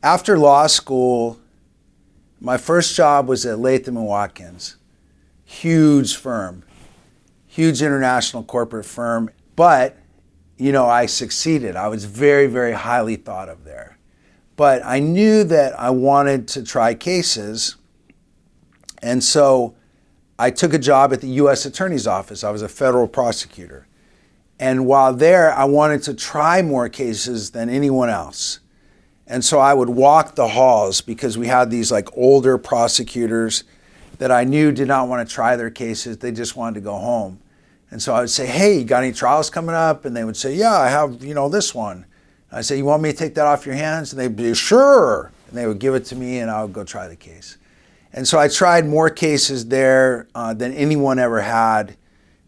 After law school, my first job was at Latham & Watkins. Huge firm, huge international corporate firm. But, I succeeded. I was very, very highly thought of there. But I knew that I wanted to try cases. And so I took a job at the U.S. Attorney's Office. I was a federal prosecutor. And while there, I wanted to try more cases than anyone else. And so I would walk the halls because we had these older prosecutors that I knew did not want to try their cases. They just wanted to go home. And so I would say, hey, you got any trials coming up? And they would say, yeah, I have, this one. And I'd say, you want me to take that off your hands? And they'd be, sure. And they would give it to me and I would go try the case. And so I tried more cases there than anyone ever had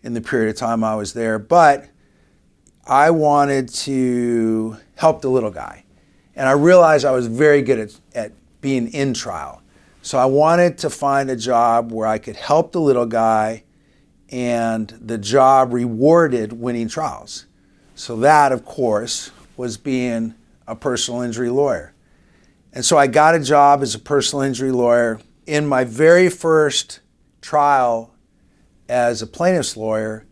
in the period of time I was there. But I wanted to help the little guy. And I realized I was very good at being in trial. So I wanted to find a job where I could help the little guy and the job rewarded winning trials. So that, of course, was being a personal injury lawyer. And so I got a job as a personal injury lawyer. In my very first trial as a plaintiff's lawyer,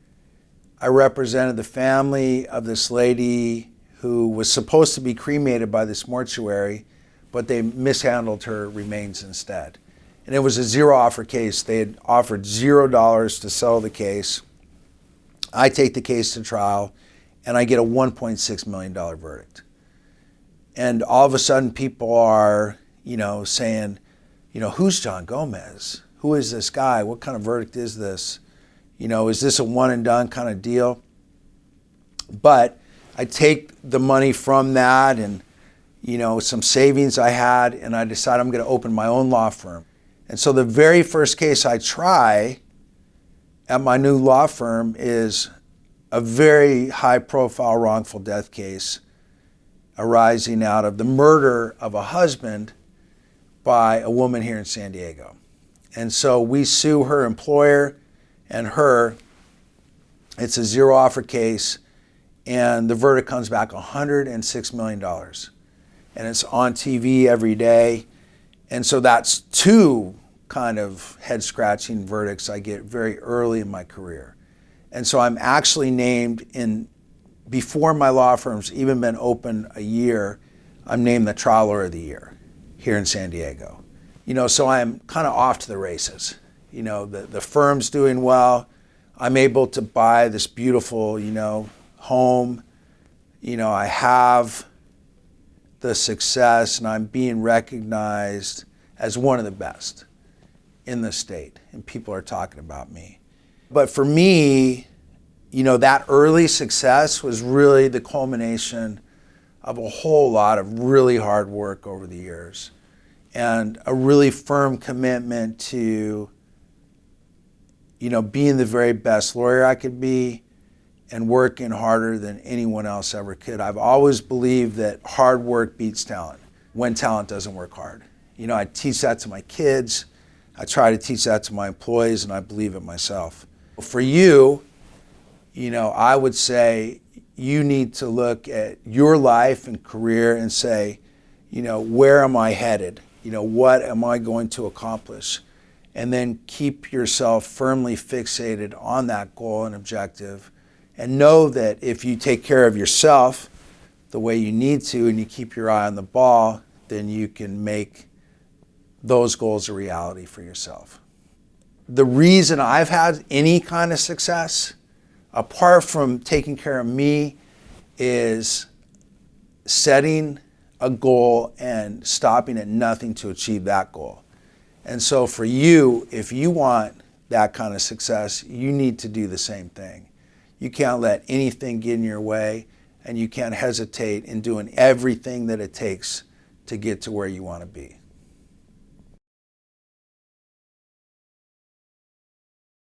I represented the family of this lady who was supposed to be cremated by this mortuary, but they mishandled her remains instead. And it was a zero offer case. They had offered $0 to settle the case. I take the case to trial and I get a $1.6 million verdict. And all of a sudden people are, saying, who's John Gomez? Who is this guy? What kind of verdict is this? Is this a one and done kind of deal? But I take the money from that and, some savings I had, and I decide I'm going to open my own law firm. And so the very first case I try at my new law firm is a very high-profile wrongful death case arising out of the murder of a husband by a woman here in San Diego. And so we sue her employer and her. It's a zero offer case, and the verdict comes back $106 million. And it's on TV every day. And so that's two kind of head-scratching verdicts I get very early in my career. And so I'm actually named before my law firm's even been open a year, I'm named the Trial Lawyer of the Year here in San Diego. So I'm kind of off to the races. The firm's doing well. I'm able to buy this beautiful, home. I have the success and I'm being recognized as one of the best in the state, and people are talking about me. But for me, that early success was really the culmination of a whole lot of really hard work over the years and a really firm commitment to, being the very best lawyer I could be and working harder than anyone else ever could. I've always believed that hard work beats talent when talent doesn't work hard. I teach that to my kids. I try to teach that to my employees, and I believe it myself. For you, I would say you need to look at your life and career and say, where am I headed? What am I going to accomplish? And then keep yourself firmly fixated on that goal and objective. And know that if you take care of yourself the way you need to and you keep your eye on the ball, then you can make those goals a reality for yourself. The reason I've had any kind of success, apart from taking care of me, is setting a goal and stopping at nothing to achieve that goal. And so for you, if you want that kind of success, you need to do the same thing. You can't let anything get in your way, and you can't hesitate in doing everything that it takes to get to where you want to be.